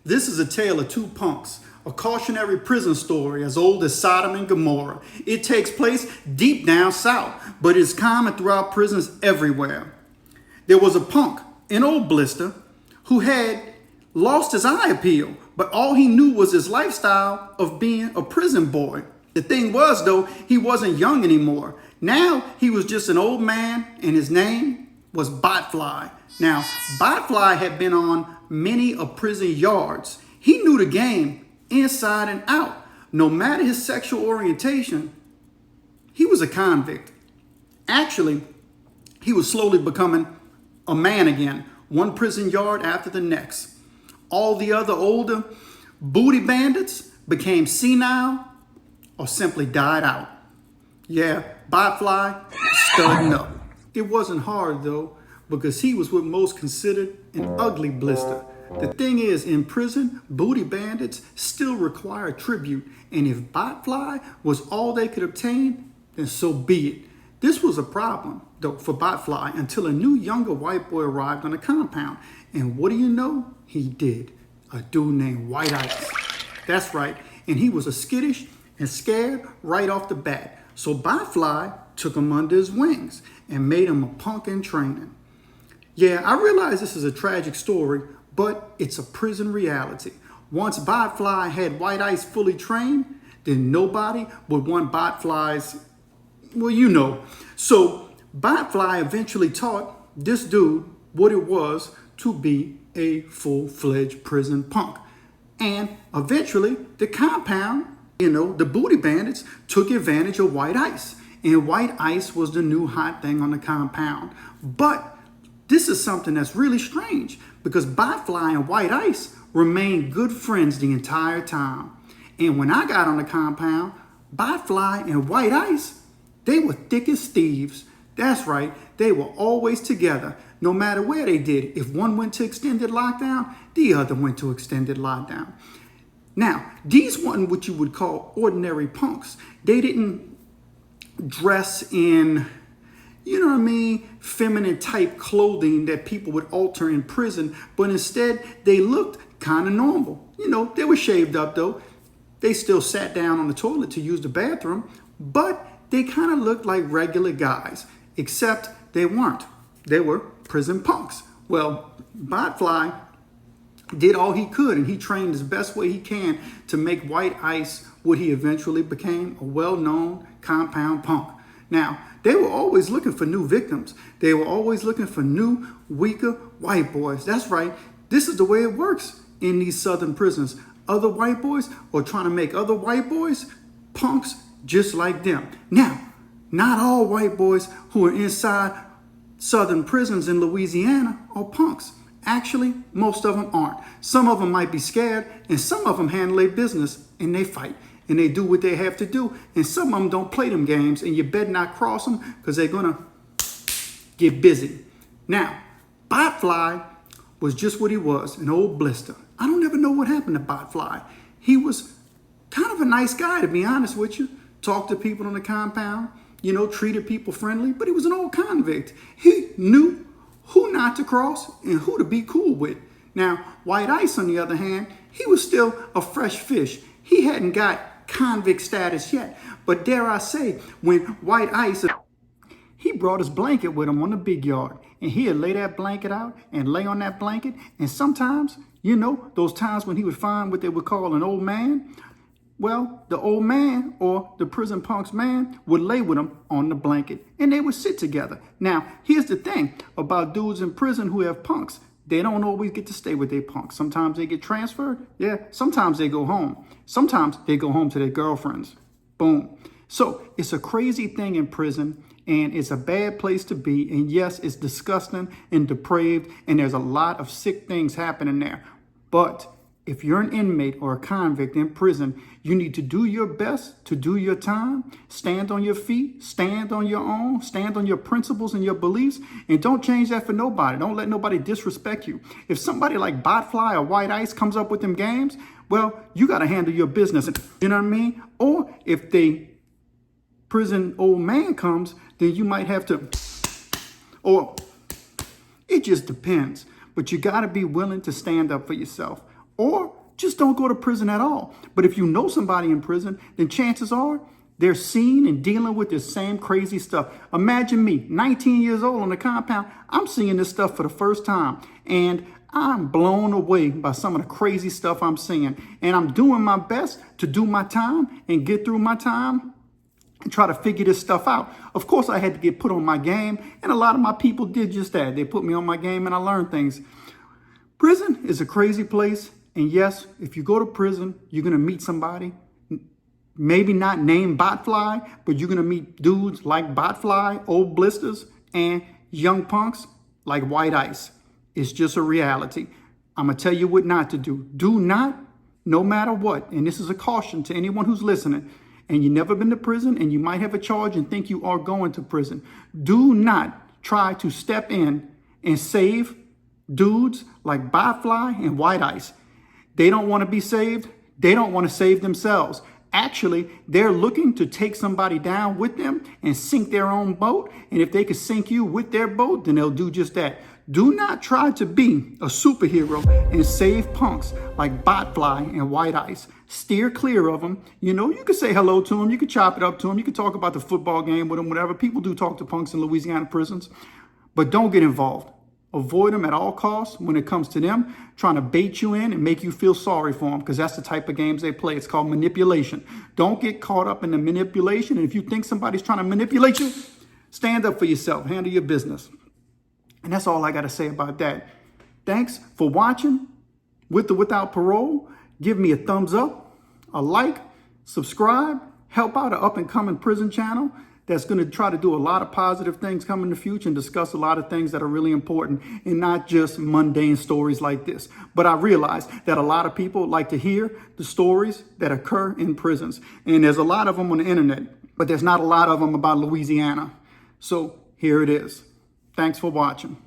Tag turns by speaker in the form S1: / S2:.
S1: This is a tale of two punks, a cautionary prison story as old as Sodom and Gomorrah. It takes place deep down south, but is common throughout prisons everywhere. There was a punk, an old blister, who had lost his eye appeal, but all he knew was his lifestyle of being a prison boy. The thing was, though, he wasn't young anymore. Now he was just an old man, and his name was Botfly. Now, Botfly had been on many of prison yards. He knew the game inside and out. No matter his sexual orientation, he was a convict. Actually, he was slowly becoming a man again, one prison yard after the next. All the other older booty bandits became senile or simply died out. Yeah, Botfly studding up. It wasn't hard though, because he was what most considered an ugly blister. The thing is, in prison, booty bandits still require tribute, and if Botfly was all they could obtain, then so be it. This was a problem, though, for Botfly until a new younger white boy arrived on the compound. And what do you know? He did. A dude named White Ice. That's right, and he was a skittish and scared right off the bat. So Botfly took him under his wings and made him a punk in training. Yeah, I realize this is a tragic story, but it's a prison reality. Once Botfly had White Ice fully trained, then nobody would want Botfly's, well, you know. So Botfly eventually taught this dude what it was to be a full-fledged prison punk. And eventually the compound, the booty bandits took advantage of White Ice. And White Ice was the new hot thing on the compound. But this is something that's really strange because Botfly and White Ice remained good friends the entire time. And when I got on the compound, Botfly and White Ice, they were thick as thieves. That's right, they were always together, no matter where they did. If one went to extended lockdown, the other went to extended lockdown. Now, these weren't what you would call ordinary punks. They didn't dress in, feminine type clothing that people would alter in prison, but instead they looked kind of normal. They were shaved up though. They still sat down on the toilet to use the bathroom, but they kind of looked like regular guys, except they weren't. They were prison punks. Well, Botfly did all he could, and he trained as best way he can to make White Ice what he eventually became, a well-known compound punk. Now, they were always looking for new victims. They were always looking for new, weaker white boys. That's right. This is the way it works in these southern prisons. Other white boys are trying to make other white boys punks just like them. Now, not all white boys who are inside southern prisons in Louisiana are punks. Actually, most of them aren't. Some of them might be scared, and some of them handle their business and they fight. And they do what they have to do. And some of them don't play them games, and you better not cross them because they're going to get busy. Now, Botfly was just what he was, an old blister. I don't ever know what happened to Botfly. He was kind of a nice guy, to be honest with you. Talked to people on the compound, treated people friendly, but he was an old convict. He knew who not to cross and who to be cool with. Now, White Ice, on the other hand, he was still a fresh fish. He hadn't got convict status yet. But dare I say, when White Ice, he brought his blanket with him on the big yard, and he'd lay that blanket out and lay on that blanket. And sometimes, those times when he would find what they would call an old man, well, the old man or the prison punk's man would lay with him on the blanket and they would sit together. Now, here's the thing about dudes in prison who have punks. They don't always get to stay with their punks. Sometimes they get transferred. Yeah, sometimes they go home. Sometimes they go home to their girlfriends. Boom. So it's a crazy thing in prison, and it's a bad place to be. And yes, it's disgusting and depraved, and there's a lot of sick things happening there. But if you're an inmate or a convict in prison, you need to do your best to do your time, stand on your feet, stand on your own, stand on your principles and your beliefs, and don't change that for nobody. Don't let nobody disrespect you. If somebody like Botfly or White Ice comes up with them games, well, you got to handle your business. You know what I mean? Or if the prison old man comes, then you might have to, or it just depends. But you got to be willing to stand up for yourself. Or just don't go to prison at all. But if you know somebody in prison, then chances are they're seeing and dealing with this same crazy stuff. Imagine me, 19 years old on the compound. I'm seeing this stuff for the first time. And I'm blown away by some of the crazy stuff I'm seeing. And I'm doing my best to do my time and get through my time and try to figure this stuff out. Of course, I had to get put on my game. And a lot of my people did just that. They put me on my game and I learned things. Prison is a crazy place. And yes, if you go to prison, you're going to meet somebody, maybe not named Botfly, but you're going to meet dudes like Botfly, old blisters, and young punks like White Ice. It's just a reality. I'm going to tell you what not to do. Do not, no matter what, and this is a caution to anyone who's listening, and you've never been to prison and you might have a charge and think you are going to prison. Do not try to step in and save dudes like Botfly and White Ice. They don't want to be saved. They don't want to save themselves. Actually, they're looking to take somebody down with them and sink their own boat. And if they could sink you with their boat, then they'll do just that. Do not try to be a superhero and save punks like Botfly and White Ice. Steer clear of them. You know, you can say hello to them. You can chop it up to them. You can talk about the football game with them, whatever. People do talk to punks in Louisiana prisons. But don't get involved. Avoid them at all costs when it comes to them trying to bait you in and make you feel sorry for them, because that's the type of games they play. It's called manipulation. Don't get caught up in the manipulation. And if you think somebody's trying to manipulate you, stand up for yourself. Handle your business. And that's all I got to say about that. Thanks for watching With or Without Parole. Give me a thumbs up, a like, subscribe, help out an up-and-coming prison channel that's going to try to do a lot of positive things coming in the future and discuss a lot of things that are really important and not just mundane stories like this. But I realize that a lot of people like to hear the stories that occur in prisons. And there's a lot of them on the internet, but there's not a lot of them about Louisiana. So here it is. Thanks for watching.